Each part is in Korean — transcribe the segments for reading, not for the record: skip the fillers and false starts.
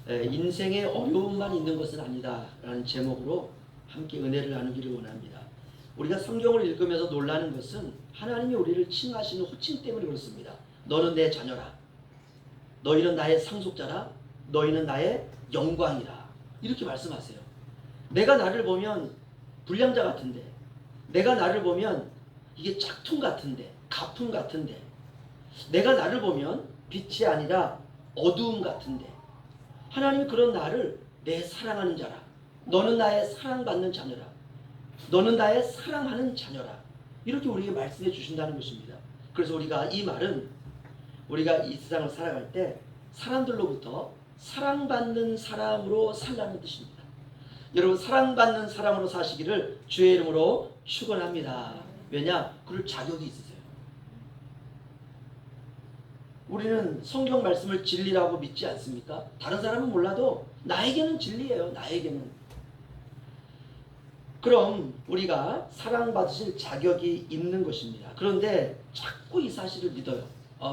인생에 어려움만 있는 것은 아니다 라는 제목으로 함께 은혜를 나누기를 원합니다. 우리가 성경을 읽으면서 놀라는 것은 하나님이 우리를 칭하시는 호칭 때문에 그렇습니다. 너는 내 자녀라. 너희는 나의 상속자라. 너희는 나의 영광이라. 이렇게 말씀하세요. 내가 나를 보면 불량자 같은데, 내가 나를 보면 이게 짝퉁 같은데, 가품 같은데, 내가 나를 보면 빛이 아니라 어두움 같은데, 하나님이 그런 나를 내 사랑하는 자라. 너는 나의 사랑받는 자녀라. 너는 나의 사랑하는 자녀라. 이렇게 우리에게 말씀해 주신다는 것입니다. 그래서 우리가 이 말은 우리가 이 세상을 살아갈 때 사람들로부터 사랑받는 사람으로 살라는 뜻입니다. 여러분, 사랑받는 사람으로 사시기를 주의 이름으로 축원합니다. 왜냐? 그럴 자격이 있으세요. 우리는 성경 말씀을 진리라고 믿지 않습니까? 다른 사람은 몰라도 나에게는 진리예요. 나에게는. 그럼 우리가 사랑받으실 자격이 있는 것입니다. 그런데 자꾸 이 사실을 믿어요.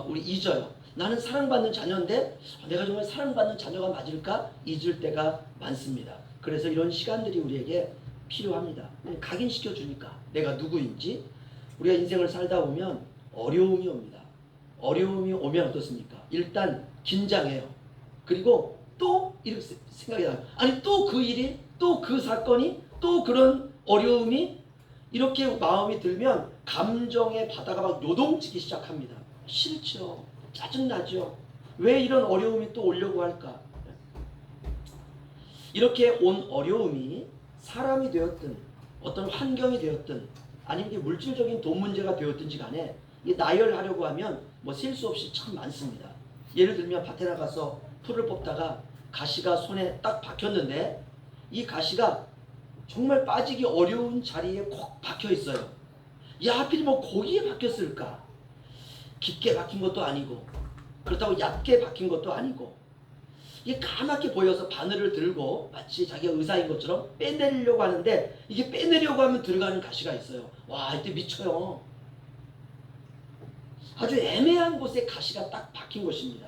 우리 잊어요. 나는 사랑받는 자녀인데 내가 정말 사랑받는 자녀가 맞을까? 잊을 때가 많습니다. 그래서 이런 시간들이 우리에게 필요합니다. 각인시켜 주니까 내가 누구인지. 우리가 인생을 살다 보면 어려움이 옵니다. 어려움이 오면 어떻습니까? 일단 긴장해요. 그리고 또 이렇게 생각이 나요. 아니, 또 그 일이, 또 그 사건이, 또 그런 어려움이, 이렇게 마음이 들면 감정의 바다가 막 요동치기 시작합니다. 싫죠. 짜증나죠. 왜 이런 어려움이 또 오려고 할까? 이렇게 온 어려움이 사람이 되었든 어떤 환경이 되었든 아니면 물질적인 돈 문제가 되었든지 간에 나열하려고 하면 셀 수 없이 참 많습니다. 예를 들면 밭에 나가서 풀을 뽑다가 가시가 손에 딱 박혔는데 이 가시가 정말 빠지기 어려운 자리에 콕 박혀 있어요. 야, 하필 거기에 박혔을까? 깊게 박힌 것도 아니고 그렇다고 얕게 박힌 것도 아니고 이게 까맣게 보여서 바늘을 들고 마치 자기가 의사인 것처럼 빼내려고 하는데 이게 빼내려고 하면 들어가는 가시가 있어요. 와, 이때 미쳐요. 아주 애매한 곳에 가시가 딱 박힌 것입니다.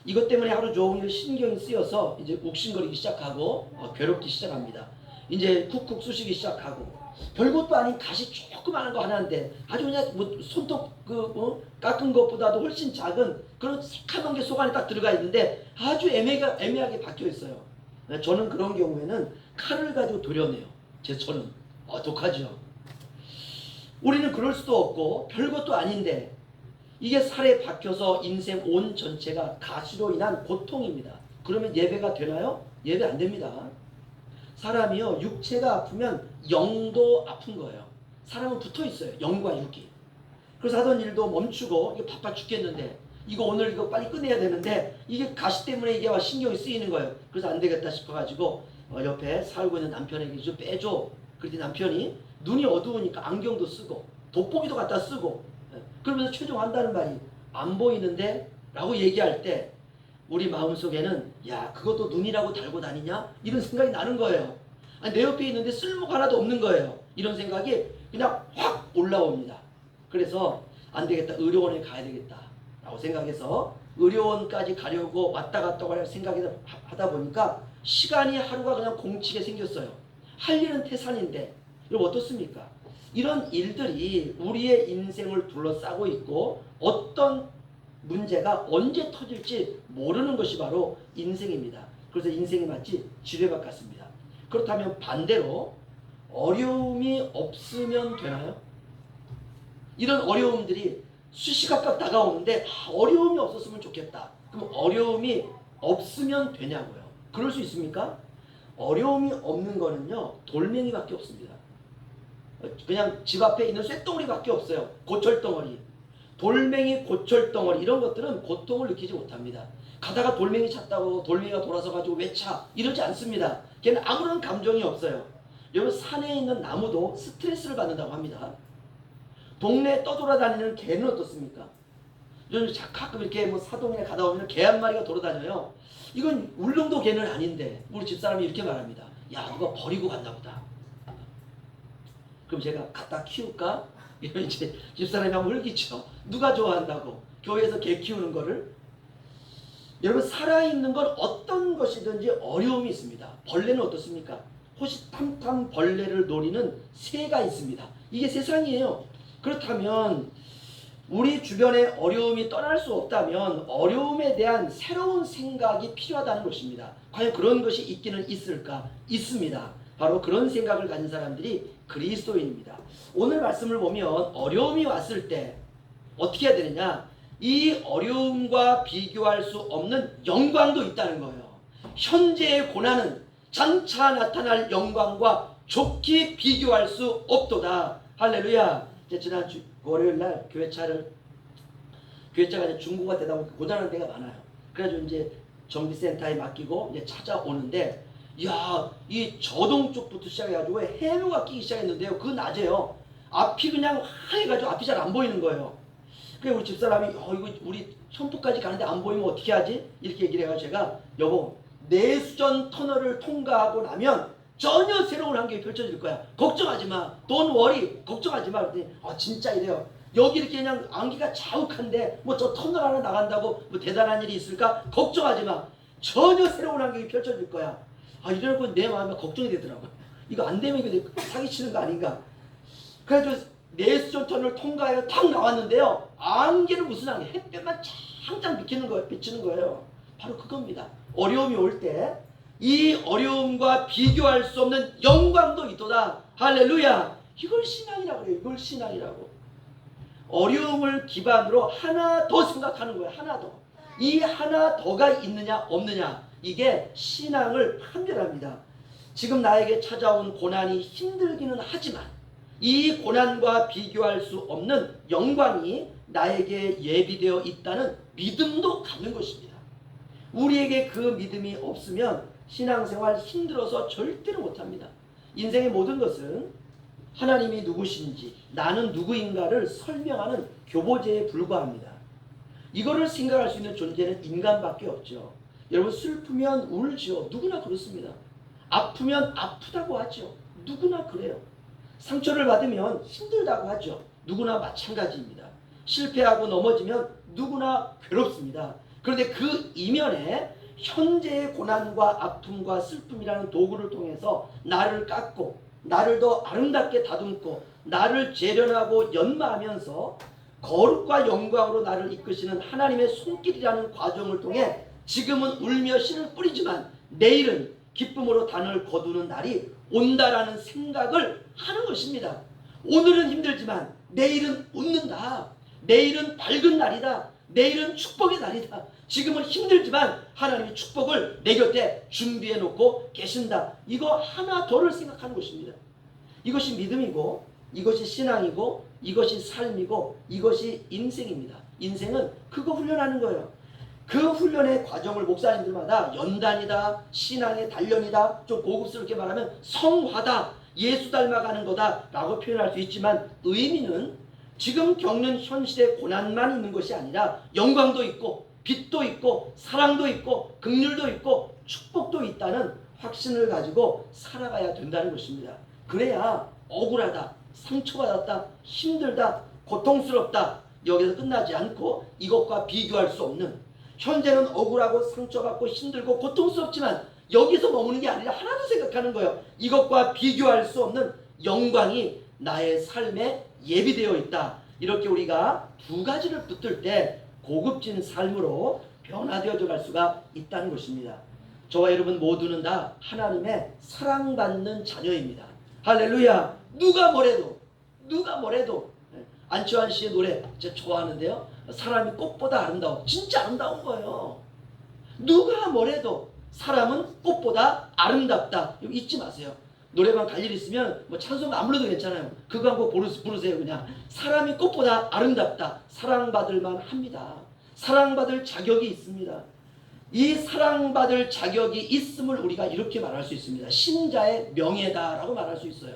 이것 때문에 하루 종일 신경이 쓰여서 이제 욱신거리기 시작하고 괴롭기 시작합니다. 이제 쿡쿡 쑤시기 시작하고 별것도 아닌 가시 조그마한 거 하나인데 아주 그냥 손톱 깎은 것보다도 훨씬 작은 그런 새카만 게 속 안에 딱 들어가 있는데 아주 애매하게 박혀 있어요. 저는 그런 경우에는 칼을 가지고 도려내요. 저는 독하죠. 우리는 그럴 수도 없고 별것도 아닌데 이게 살에 박혀서 인생 온 전체가 가시로 인한 고통입니다. 그러면 예배가 되나요? 예배 안 됩니다. 사람이요, 육체가 아프면 영도 아픈 거예요. 사람은 붙어 있어요. 영과 육이. 그래서 하던 일도 멈추고 이게 바빠 죽겠는데 오늘 이거 빨리 끝내야 되는데 이게 가시 때문에 이게 신경이 쓰이는 거예요. 그래서 안 되겠다 싶어가지고 옆에 살고 있는 남편에게 좀 빼줘. 그랬더니 남편이 눈이 어두우니까 안경도 쓰고 돋보기도 갖다 쓰고 그러면서 최종 한다는 말이 안 보이는데 라고 얘기할 때 우리 마음속에는 야, 그것도 눈이라고 달고 다니냐? 이런 생각이 나는 거예요. 아니, 내 옆에 있는데 쓸모가 하나도 없는 거예요. 이런 생각이 그냥 확 올라옵니다. 그래서 안 되겠다. 의료원에 가야 되겠다 라고 생각해서 의료원까지 가려고 왔다 갔다 생각하다 보니까 시간이 하루가 그냥 공치게 생겼어요. 할 일은 태산인데 여러분 어떻습니까? 이런 일들이 우리의 인생을 둘러싸고 있고 어떤 문제가 언제 터질지 모르는 것이 바로 인생입니다. 그래서 인생이 마치 지뢰밭 같습니다. 그렇다면 반대로 어려움이 없으면 되나요? 이런 어려움들이 수시각각 다가오는데 어려움이 없었으면 좋겠다. 그럼 어려움이 없으면 되냐고요. 그럴 수 있습니까? 어려움이 없는 거는요, 돌멩이밖에 없습니다. 그냥 집 앞에 있는 쇳덩어리밖에 없어요. 고철덩어리. 돌멩이, 고철덩어리 이런 것들은 고통을 느끼지 못합니다. 가다가 돌멩이 찾다고 돌멩이가 돌아서 가지고 왜 차? 이러지 않습니다. 걔는 아무런 감정이 없어요. 여러분, 산에 있는 나무도 스트레스를 받는다고 합니다. 동네에 떠돌아다니는 개는 어떻습니까? 저는 가끔 이렇게 사동에 가다 보면 개 한 마리가 돌아다녀요. 이건 울릉도 개는 아닌데 우리 집사람이 이렇게 말합니다. 야, 누가 버리고 갔나 보다. 그럼 제가 갖다 키울까? 이러면 이제 집사람이 한번 흘기죠. 누가 좋아한다고? 교회에서 개 키우는 거를. 여러분, 살아있는 건 어떤 것이든지 어려움이 있습니다. 벌레는 어떻습니까? 호시탐탐 벌레를 노리는 새가 있습니다. 이게 세상이에요. 그렇다면 우리 주변에 어려움이 떠날 수 없다면 어려움에 대한 새로운 생각이 필요하다는 것입니다. 과연 그런 것이 있기는 있을까? 있습니다. 바로 그런 생각을 가진 사람들이 그리스도인입니다. 오늘 말씀을 보면 어려움이 왔을 때 어떻게 해야 되느냐? 이 어려움과 비교할 수 없는 영광도 있다는 거예요. 현재의 고난은 장차 나타날 영광과 좋게 비교할 수 없도다. 할렐루야. 지난 월요일날 교회차가 이제 중고가 되다 보니까 고장난 데가 많아요. 그래가지고 이제 정비센터에 맡기고 이제 찾아오는데, 야, 이 저동 쪽부터 시작해가지고 해묘가 끼기 시작했는데요. 그 낮에요. 앞이 그냥 하얘가지고 앞이 잘 안 보이는 거예요. 그래 우리 집사람이 이거 우리 현포까지 가는데 안 보이면 어떻게 하지? 이렇게 얘기를 해가지고 제가, 여보, 내수전 터널을 통과하고 나면 전혀 새로운 환경이 펼쳐질 거야. 걱정하지 마. Don't worry. 걱정하지 마. 그랬더니 진짜 이래요. 여기 이렇게 그냥 안개가 자욱한데 뭐 저 터널 하나 나간다고 뭐 대단한 일이 있을까? 걱정하지 마. 전혀 새로운 환경이 펼쳐질 거야. 이러고 내 마음에 걱정이 되더라고요. 이거 안 되면 이거 사기치는 거 아닌가? 그래서 내수전 터널을 통과해서 탁 나왔는데요. 안개는 무슨 안개? 햇볕만 짱짱 비치는 거예요. 바로 그겁니다. 어려움이 올 때 이 어려움과 비교할 수 없는 영광도 있도다. 할렐루야. 이걸 신앙이라고 그래요. 이걸 신앙이라고. 어려움을 기반으로 하나 더 생각하는 거예요. 하나 더. 이 하나 더가 있느냐 없느냐, 이게 신앙을 판별합니다. 지금 나에게 찾아온 고난이 힘들기는 하지만 이 고난과 비교할 수 없는 영광이 나에게 예비되어 있다는 믿음도 갖는 것입니다. 우리에게 그 믿음이 없으면 신앙생활 힘들어서 절대로 못합니다. 인생의 모든 것은 하나님이 누구신지 나는 누구인가를 설명하는 교보제에 불과합니다. 이거를 생각할 수 있는 존재는 인간밖에 없죠. 여러분, 슬프면 울죠. 누구나 그렇습니다. 아프면 아프다고 하죠. 누구나 그래요. 상처를 받으면 힘들다고 하죠. 누구나 마찬가지입니다. 실패하고 넘어지면 누구나 괴롭습니다. 그런데 그 이면에 현재의 고난과 아픔과 슬픔이라는 도구를 통해서 나를 깎고 나를 더 아름답게 다듬고 나를 재련하고 연마하면서 거룩과 영광으로 나를 이끄시는 하나님의 손길이라는 과정을 통해 지금은 울며 씨를 뿌리지만 내일은 기쁨으로 단을 거두는 날이 온다라는 생각을 하는 것입니다. 오늘은 힘들지만 내일은 웃는다. 내일은 밝은 날이다. 내일은 축복의 날이다. 지금은 힘들지만 하나님이 축복을 내 곁에 준비해 놓고 계신다. 이거 하나 더를 생각하는 것입니다. 이것이 믿음이고, 이것이 신앙이고, 이것이 삶이고, 이것이 인생입니다. 인생은 그거 훈련하는 거예요. 그 훈련의 과정을 목사님들마다 연단이다, 신앙의 단련이다, 좀 고급스럽게 말하면 성화다, 예수 닮아가는 거다 라고 표현할 수 있지만, 의미는 지금 겪는 현실의 고난만 있는 것이 아니라 영광도 있고 빛도 있고 사랑도 있고 긍휼도 있고 축복도 있다는 확신을 가지고 살아가야 된다는 것입니다. 그래야 억울하다, 상처받았다, 힘들다, 고통스럽다 여기서 끝나지 않고 이것과 비교할 수 없는, 현재는 억울하고 상처받고 힘들고 고통스럽지만 여기서 머무는 게 아니라 하나 더 생각하는 거예요. 이것과 비교할 수 없는 영광이 나의 삶에 예비되어 있다. 이렇게 우리가 두 가지를 붙들 때 고급진 삶으로 변화되어져 갈 수가 있다는 것입니다. 저와 여러분 모두는 다 하나님의 사랑받는 자녀입니다. 할렐루야. 누가 뭐래도 안치환 씨의 노래 제가 좋아하는데요. 사람이 꽃보다 아름다워. 진짜 아름다운 거예요. 누가 뭐래도 사람은 꽃보다 아름답다. 이거 잊지 마세요. 노래방 갈 일 있으면 뭐 찬송 안 불러도 괜찮아요. 그거 한번 부르세요. 그냥 사람이 꽃보다 아름답다. 사랑받을 만합니다. 사랑받을 자격이 있습니다. 이 사랑받을 자격이 있음을 우리가 이렇게 말할 수 있습니다. 신자의 명예다라고 말할 수 있어요.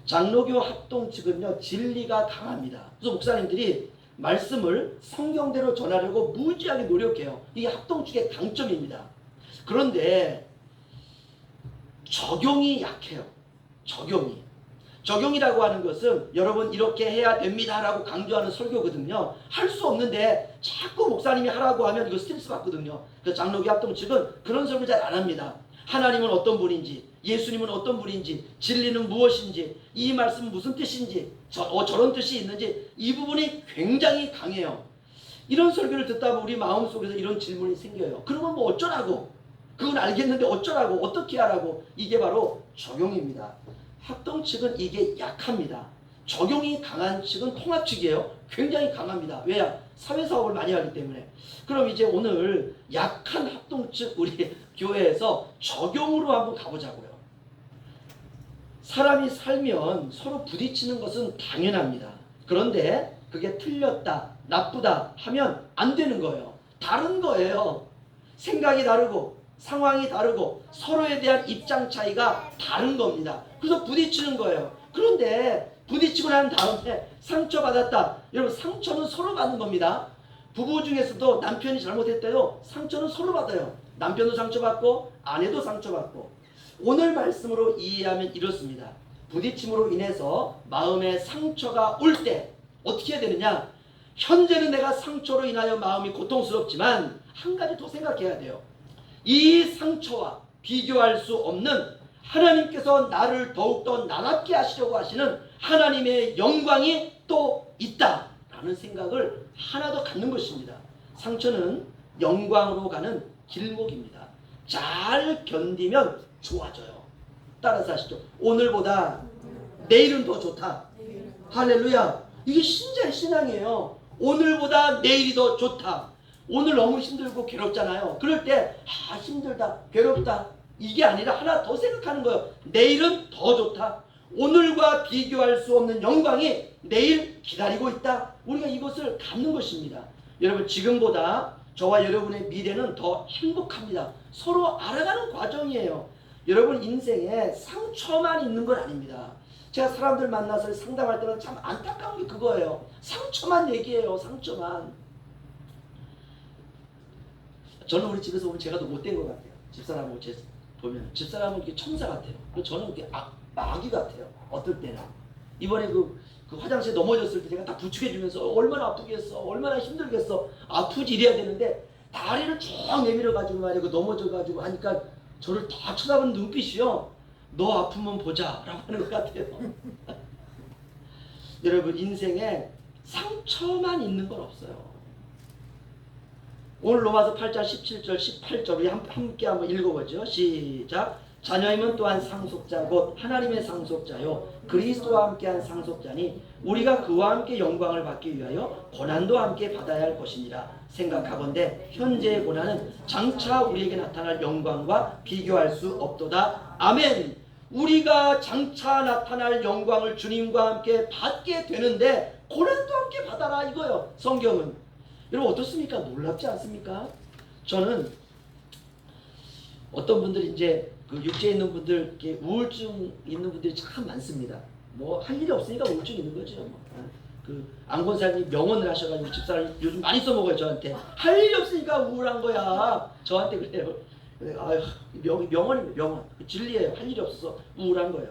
장로교 합동 측은요, 진리가 강합니다. 그래서 목사님들이 말씀을 성경대로 전하려고 무지하게 노력해요. 이게 합동 측의 강점입니다. 그런데 적용이 약해요. 적용이라고 하는 것은 여러분 이렇게 해야 됩니다라고 강조하는 설교거든요. 할 수 없는데 자꾸 목사님이 하라고 하면 이거 스트레스 받거든요. 그래서 장로교 합동 측은 그런 설교 잘 안 합니다. 하나님은 어떤 분인지, 예수님은 어떤 분인지, 진리는 무엇인지, 이 말씀은 무슨 뜻인지, 저런 뜻이 있는지, 이 부분이 굉장히 강해요. 이런 설교를 듣다 보면 우리 마음속에서 이런 질문이 생겨요. 그러면 뭐 어쩌라고? 그건 알겠는데 어쩌라고? 어떻게 하라고? 이게 바로 적용입니다. 합동 측은 이게 약합니다. 적용이 강한 측은 통합 측이에요. 굉장히 강합니다. 왜냐? 사회사업을 많이 하기 때문에. 그럼 이제 오늘 약한 합동 측 우리 교회에서 적용으로 한번 가보자고요. 사람이 살면 서로 부딪히는 것은 당연합니다. 그런데 그게 틀렸다, 나쁘다 하면 안 되는 거예요. 다른 거예요. 생각이 다르고 상황이 다르고 서로에 대한 입장 차이가 다른 겁니다. 그래서 부딪히는 거예요. 그런데 부딪히고 난 다음에 상처받았다. 여러분 상처는 서로 받는 겁니다. 부부 중에서도 남편이 잘못했대요. 상처는 서로 받아요. 남편도 상처받고 아내도 상처받고. 오늘 말씀으로 이해하면 이렇습니다. 부딪힘으로 인해서 마음에 상처가 올 때 어떻게 해야 되느냐? 현재는 내가 상처로 인하여 마음이 고통스럽지만 한 가지 더 생각해야 돼요. 이 상처와 비교할 수 없는 하나님께서 나를 더욱더 나답게 하시려고 하시는 하나님의 영광이 또 있다라는 생각을 하나 더 갖는 것입니다. 상처는 영광으로 가는 길목입니다. 잘 견디면 좋아져요. 따라서 하시죠. 오늘보다 내일은 더 좋다. 할렐루야. 이게 신자의 신앙이에요. 오늘보다 내일이 더 좋다. 오늘 너무 힘들고 괴롭잖아요. 그럴 때 힘들다, 괴롭다 이게 아니라 하나 더 생각하는 거예요. 내일은 더 좋다. 오늘과 비교할 수 없는 영광이 내일 기다리고 있다. 우리가 이것을 갖는 것입니다. 여러분 지금보다 저와 여러분의 미래는 더 행복합니다. 서로 알아가는 과정이에요. 여러분 인생에 상처만 있는 건 아닙니다. 제가 사람들 만나서 상담할 때는 참 안타까운 게 그거예요. 상처만 얘기해요. 상처만. 저는 우리 집에서 보면 제가 더 못된 것 같아요. 집사람하고 보면 집사람은 이렇게 천사 같아요. 저는 이렇게 마귀 같아요. 어떨 때는. 이번에 그 화장실에 넘어졌을 때 제가 다 부축해주면서 얼마나 아프겠어, 얼마나 힘들겠어, 아프지 이래야 되는데 다리를 쭉 내밀어가지고 말이야 넘어져가지고 하니까 저를 다 쳐다보는 눈빛이요. 너 아프면 보자 라고 하는 것 같아요. 여러분 인생에 상처만 있는 건 없어요. 오늘 로마서 8장 17절 18절 우리 함께 한번 읽어보죠. 시작. 자녀임은 또한 상속자 곧 하나님의 상속자요 그리스도와 함께한 상속자니 우리가 그와 함께 영광을 받기 위하여 고난도 함께 받아야 할 것이니라 생각하건대 현재의 고난은 장차 우리에게 나타날 영광과 비교할 수 없도다. 아멘. 우리가 장차 나타날 영광을 주님과 함께 받게 되는데 고난도 함께 받아라 이거요. 성경은. 여러분 어떻습니까? 놀랍지 않습니까? 저는 어떤 분들이 이제 그 육체에 있는 분들, 이렇게 우울증 있는 분들이 참 많습니다. 뭐 할 일이 없으니까 우울증 있는 거죠. 뭐. 그 안권사님 명언을 하셔가지고 집사람 요즘 많이 써먹어요 저한테. 할 일이 없으니까 우울한 거야. 저한테 그래요. 아유 명언입니다. 명언. 진리예요. 할 일이 없어서 우울한 거예요.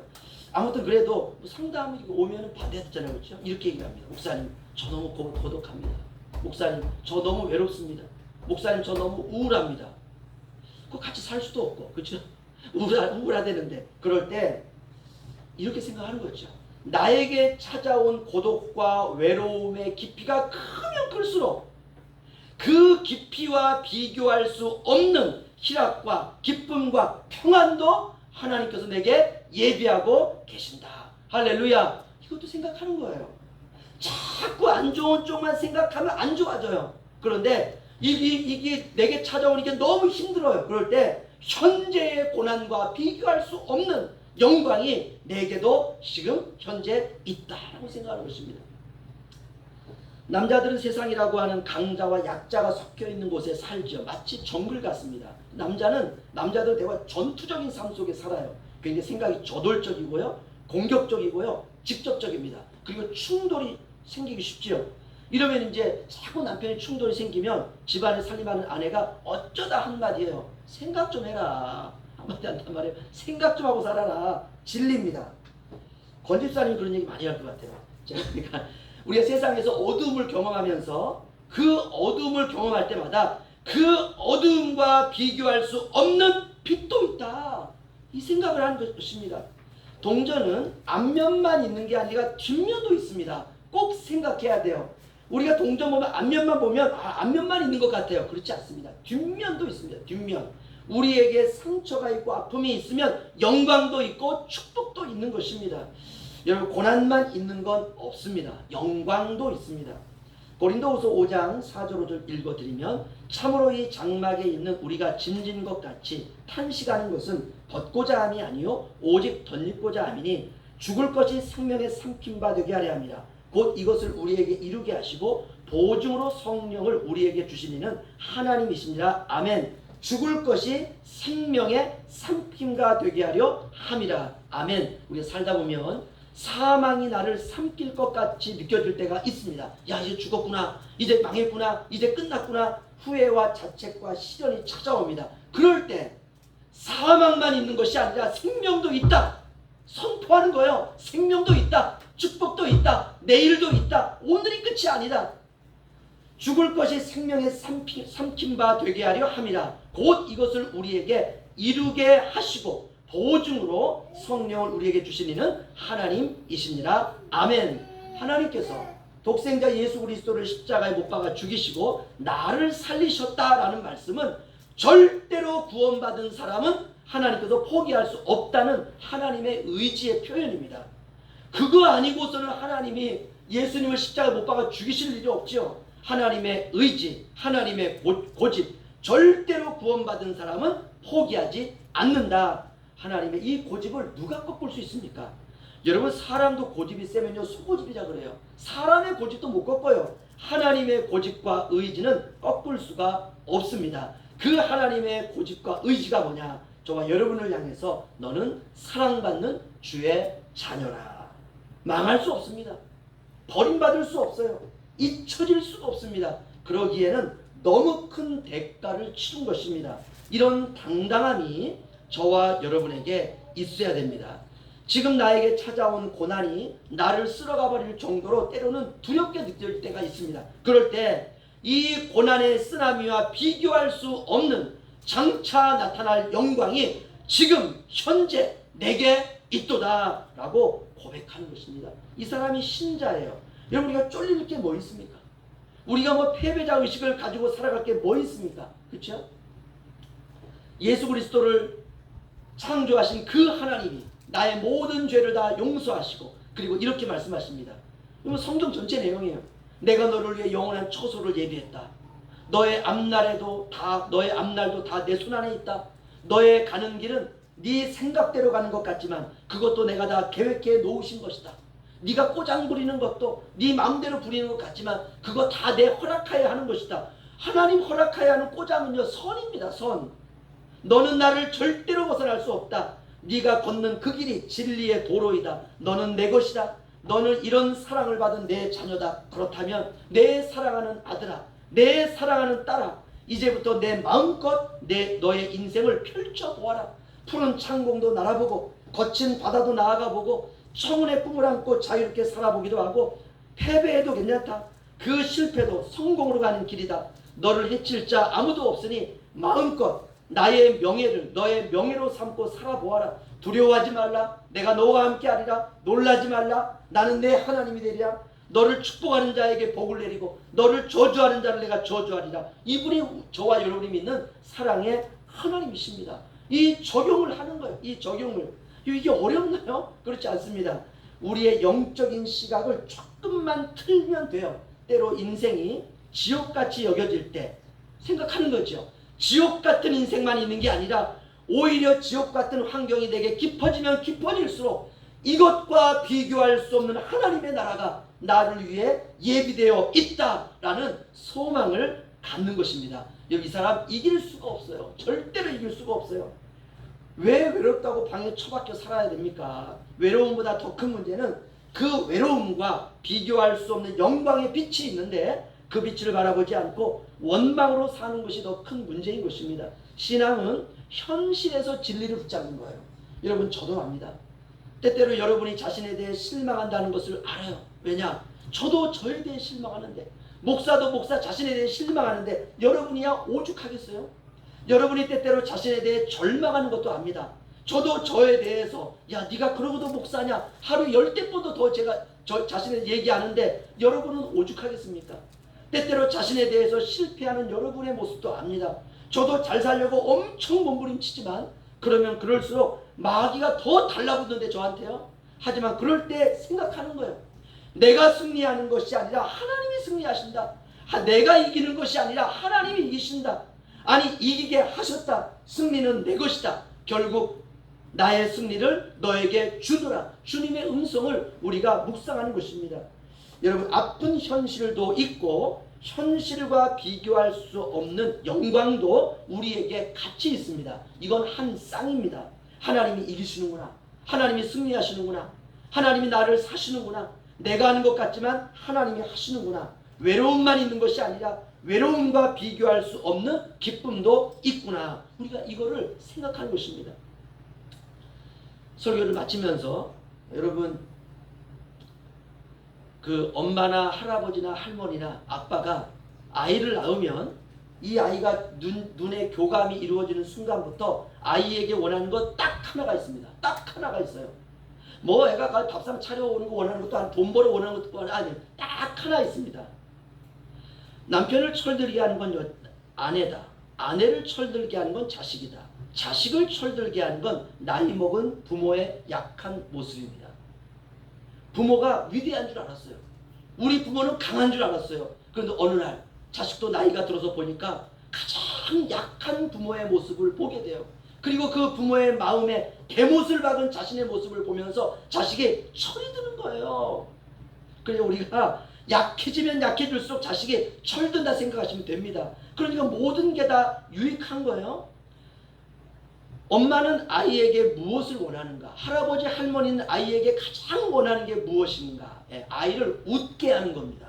아무튼 그래도 상담이 오면은 받아야 되잖아요, 그렇죠? 이렇게 얘기합니다. 목사님, 저 너무 고독합니다. 목사님, 저 너무 외롭습니다. 목사님, 저 너무 우울합니다. 그 같이 살 수도 없고, 그렇죠? 우울하다는데 그럴 때 이렇게 생각하는 거죠. 나에게 찾아온 고독과 외로움의 깊이가 크면 클수록 그 깊이와 비교할 수 없는 희락과 기쁨과 평안도 하나님께서 내게 예비하고 계신다. 할렐루야. 이것도 생각하는 거예요. 자꾸 안 좋은 쪽만 생각하면 안 좋아져요. 그런데 이게 내게 찾아오는 게 너무 힘들어요. 그럴 때 현재의 고난과 비교할 수 없는 영광이 내게도 지금 현재 있다라고 생각하는 것입니다. 남자들은 세상이라고 하는 강자와 약자가 섞여 있는 곳에 살죠. 마치 정글 같습니다. 남자들 대화 전투적인 삶 속에 살아요. 굉장히 생각이 저돌적이고요, 공격적이고요, 직접적입니다. 그리고 충돌이 생기기 쉽지요. 이러면 이제 자꾸 남편이 충돌이 생기면 집안에 살림하는 아내가 어쩌다 한마디예요. 생각 좀 해라. 한마디 한단 말이에요. 생각 좀 하고 살아라. 진리입니다. 건집사님 그런 얘기 많이 할 것 같아요. 제가 그러니까 우리가 세상에서 어둠을 경험하면서 그 어둠을 경험할 때마다 그 어둠과 비교할 수 없는 빛도 있다, 이 생각을 하는 것입니다. 동전은 앞면만 있는 게 아니라 뒷면도 있습니다. 꼭 생각해야 돼요. 우리가 동전 보면 앞면만 보면 앞면만 있는 것 같아요. 그렇지 않습니다. 뒷면도 있습니다. 뒷면. 우리에게 상처가 있고 아픔이 있으면 영광도 있고 축복도 있는 것입니다. 여러분, 고난만 있는 건 없습니다. 영광도 있습니다. 고린도후서 5장 4절 5절 읽어드리면, 참으로 이 장막에 있는 우리가 짐진 것 같이 탄식하는 것은 벗고자 함이 아니요 오직 덧입고자 함이니 죽을 것이 생명의 삼킴바 되게 하려 함이라. 곧 이것을 우리에게 이루게 하시고 보증으로 성령을 우리에게 주시니는 하나님이시니라. 아멘. 죽을 것이 생명의 삼킴가 되게 하려 함이라. 아멘. 우리가 살다 보면 사망이 나를 삼킬 것 같이 느껴질 때가 있습니다. 야, 이제 죽었구나, 이제 망했구나, 이제 끝났구나. 후회와 자책과 시련이 찾아옵니다. 그럴 때 사망만 있는 것이 아니라 생명도 있다 선포하는 거예요. 생명도 있다, 축복도 있다, 내일도 있다, 오늘이 끝이 아니다. 죽을 것이 생명의 삼킴바 되게 하려 함이라. 곧 이것을 우리에게 이루게 하시고 보증으로 성령을 우리에게 주시니는 하나님이십니다. 아멘. 하나님께서 독생자 예수 그리스도를 십자가에 못 박아 죽이시고 나를 살리셨다라는 말씀은 절대로 구원받은 사람은 하나님께서 포기할 수 없다는 하나님의 의지의 표현입니다. 그거 아니고서는 하나님이 예수님을 십자가에 못 박아 죽이실 일이 없죠. 하나님의 의지, 하나님의 고집, 절대로 구원받은 사람은 포기하지 않는다. 하나님의 이 고집을 누가 꺾을 수 있습니까? 여러분, 사람도 고집이 세면요 소고집이라 그래요. 사람의 고집도 못 꺾어요. 하나님의 고집과 의지는 꺾을 수가 없습니다. 그 하나님의 고집과 의지가 뭐냐? 저와 여러분을 향해서 너는 사랑받는 주의 자녀라. 망할 수 없습니다. 버림받을 수 없어요. 잊혀질 수가 없습니다. 그러기에는 너무 큰 대가를 치른 것입니다. 이런 당당함이 저와 여러분에게 있어야 됩니다. 지금 나에게 찾아온 고난이 나를 쓸어가 버릴 정도로 때로는 두렵게 느껴질 때가 있습니다. 그럴 때 이 고난의 쓰나미와 비교할 수 없는 장차 나타날 영광이 지금 현재 내게 있도다 라고 고백하는 것입니다. 이 사람이 신자예요. 여러분, 우리가 쫄릴 게 뭐 있습니까? 우리가 뭐 패배자 의식을 가지고 살아갈 게 뭐 있습니까? 그렇죠? 예수 그리스도를 창조하신 그 하나님이 나의 모든 죄를 다 용서하시고, 그리고 이렇게 말씀하십니다. 이건 성경 전체 내용이에요. 내가 너를 위해 영원한 처소를 예비했다. 너의 앞날도 다 내 손 안에 있다. 너의 가는 길은 네 생각대로 가는 것 같지만 그것도 내가 다 계획해 놓으신 것이다. 네가 꼬장 부리는 것도 네 마음대로 부리는 것 같지만 그거 다 내 허락하여 하는 것이다. 하나님 허락하여 하는 꼬장은요 선입니다. 선. 너는 나를 절대로 벗어날 수 없다. 네가 걷는 그 길이 진리의 도로이다. 너는 내 것이다. 너는 이런 사랑을 받은 내 자녀다. 그렇다면 내 사랑하는 아들아, 내 사랑하는 딸아, 이제부터 내 마음껏 너의 인생을 펼쳐보아라. 푸른 창공도 날아보고 거친 바다도 나아가보고 청운의 꿈을 안고 자유롭게 살아보기도 하고, 패배해도 괜찮다. 그 실패도 성공으로 가는 길이다. 너를 해칠 자 아무도 없으니 마음껏 나의 명예를 너의 명예로 삼고 살아보아라. 두려워하지 말라. 내가 너와 함께하리라. 놀라지 말라. 나는 내 하나님이 되리라. 너를 축복하는 자에게 복을 내리고 너를 저주하는 자를 내가 저주하리라. 이분이 저와 여러분이 믿는 사랑의 하나님이십니다. 이 적용을 하는 거예요. 이 적용을. 이게 어렵나요? 그렇지 않습니다. 우리의 영적인 시각을 조금만 틀면 돼요. 때로 인생이 지옥같이 여겨질 때 생각하는 거죠. 지옥 같은 인생만 있는 게 아니라 오히려 지옥 같은 환경이 내게 깊어지면 깊어질수록 이것과 비교할 수 없는 하나님의 나라가 나를 위해 예비되어 있다라는 소망을 갖는 것입니다. 이 사람 이길 수가 없어요. 절대로 이길 수가 없어요. 왜 외롭다고 방에 처박혀 살아야 됩니까? 외로움보다 더 큰 문제는 그 외로움과 비교할 수 없는 영광의 빛이 있는데 그 빛을 바라보지 않고 원망으로 사는 것이 더 큰 문제인 것입니다. 신앙은 현실에서 진리를 붙잡는 거예요. 여러분, 저도 압니다. 때때로 여러분이 자신에 대해 실망한다는 것을 알아요. 왜냐? 저도 저에 대해 실망하는데, 목사도 목사 자신에 대해 실망하는데 여러분이야 오죽하겠어요? 여러분이 때때로 자신에 대해 절망하는 것도 압니다. 저도 저에 대해서 야 네가 그러고도 목사냐 하루 10대보다 더 제가 저 자신을 얘기하는데 여러분은 오죽하겠습니까? 때때로 자신에 대해서 실패하는 여러분의 모습도 압니다. 저도 잘 살려고 엄청 몸부림치지만 그러면 그럴수록 마귀가 더 달라붙는데 저한테요. 하지만 그럴 때 생각하는 거예요. 내가 승리하는 것이 아니라 하나님이 승리하신다. 내가 이기는 것이 아니라 하나님이 이기신다. 아니 이기게 하셨다. 승리는 내 것이다. 결국 나의 승리를 너에게 주노라. 주님의 음성을 우리가 묵상하는 것입니다. 여러분 아픈 현실도 있고 현실과 비교할 수 없는 영광도 우리에게 같이 있습니다. 이건 한 쌍입니다. 하나님이 이기시는구나. 하나님이 승리하시는구나. 하나님이 나를 사시는구나. 내가 하는 것 같지만 하나님이 하시는구나. 외로움만 있는 것이 아니라 외로움과 비교할 수 없는 기쁨도 있구나. 우리가 이거를 생각하는 것입니다. 설교를 마치면서 여러분 그 엄마나 할아버지나 할머니나 아빠가 아이를 낳으면 이 아이가 눈에 교감이 이루어지는 순간부터 아이에게 원하는 것 딱 하나가 있습니다. 딱 하나가 있어요. 뭐 애가 밥상 차려오는 거 원하는 것도 아니고 돈 벌어 원하는 것도 아니고 딱 하나 있습니다. 남편을 철들게 하는 건 아내다. 아내를 철들게 하는 건 자식이다. 자식을 철들게 하는 건 나이 먹은 부모의 약한 모습입니다. 부모가 위대한 줄 알았어요. 우리 부모는 강한 줄 알았어요. 그런데 어느 날 자식도 나이가 들어서 보니까 가장 약한 부모의 모습을 보게 돼요. 그리고 그 부모의 마음에 개못을 박은 자신의 모습을 보면서 자식이 철이 드는 거예요. 그래서 우리가 약해지면 약해질수록 자식이 철든다 생각하시면 됩니다. 그러니까 모든 게 다 유익한 거예요. 엄마는 아이에게 무엇을 원하는가? 할아버지 할머니는 아이에게 가장 원하는 게 무엇인가? 아이를 웃게 하는 겁니다.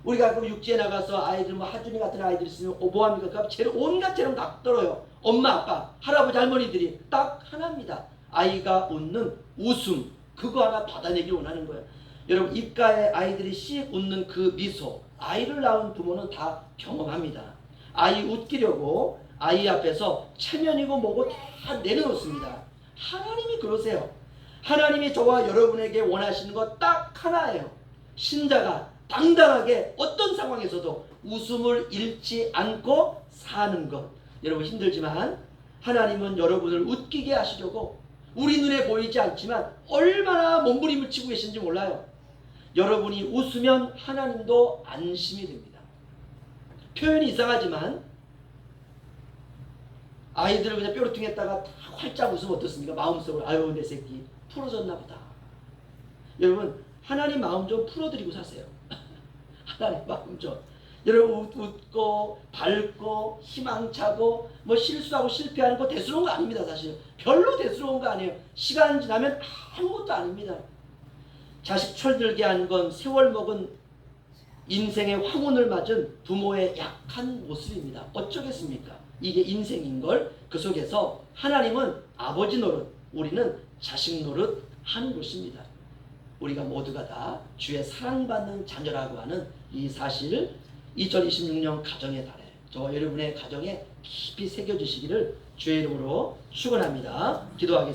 우리가 그럼 육지에 나가서 아이들 뭐 하준이 같은 아이들 있으면 뭐합니까? 온갖 재능 다 떨어요. 엄마 아빠 할아버지 할머니들이 딱 하나입니다. 아이가 웃는 웃음 그거 하나 받아내길 원하는 거예요. 여러분 입가에 아이들이 씩 웃는 그 미소 아이를 낳은 부모는 다 경험합니다. 아이 웃기려고 아이 앞에서 체면이고 뭐고 다 내려놓습니다. 하나님이 그러세요. 하나님이 저와 여러분에게 원하시는 것 딱 하나예요. 신자가 당당하게 어떤 상황에서도 웃음을 잃지 않고 사는 것. 여러분 힘들지만 하나님은 여러분을 웃기게 하시려고 우리 눈에 보이지 않지만 얼마나 몸부림을 치고 계신지 몰라요. 여러분이 웃으면 하나님도 안심이 됩니다. 표현이 이상하지만 아이들을 그냥 뾰루퉁했다가 활짝 웃으면 어떻습니까? 마음속으로 아유 내 새끼 풀어졌나 보다. 여러분 하나님 마음 좀 풀어드리고 사세요. 하나님 마음 좀. 여러분 웃고 밝고 희망차고 뭐 실수하고 실패하는 거 대수로운 거 아닙니다. 사실 별로 대수로운 거 아니에요. 시간 지나면 아무것도 아닙니다. 자식 철들게 하는 건 세월 먹은 인생의 황혼을 맞은 부모의 약한 모습입니다. 어쩌겠습니까? 이게 인생인 걸 그 속에서 하나님은 아버지 노릇, 우리는 자식 노릇 하는 것입니다. 우리가 모두가 다 주의 사랑받는 자녀라고 하는 이 사실 2026년 가정의 달에 저와 여러분의 가정에 깊이 새겨주시기를 주의 이름으로 축원합니다. 기도하겠습니다.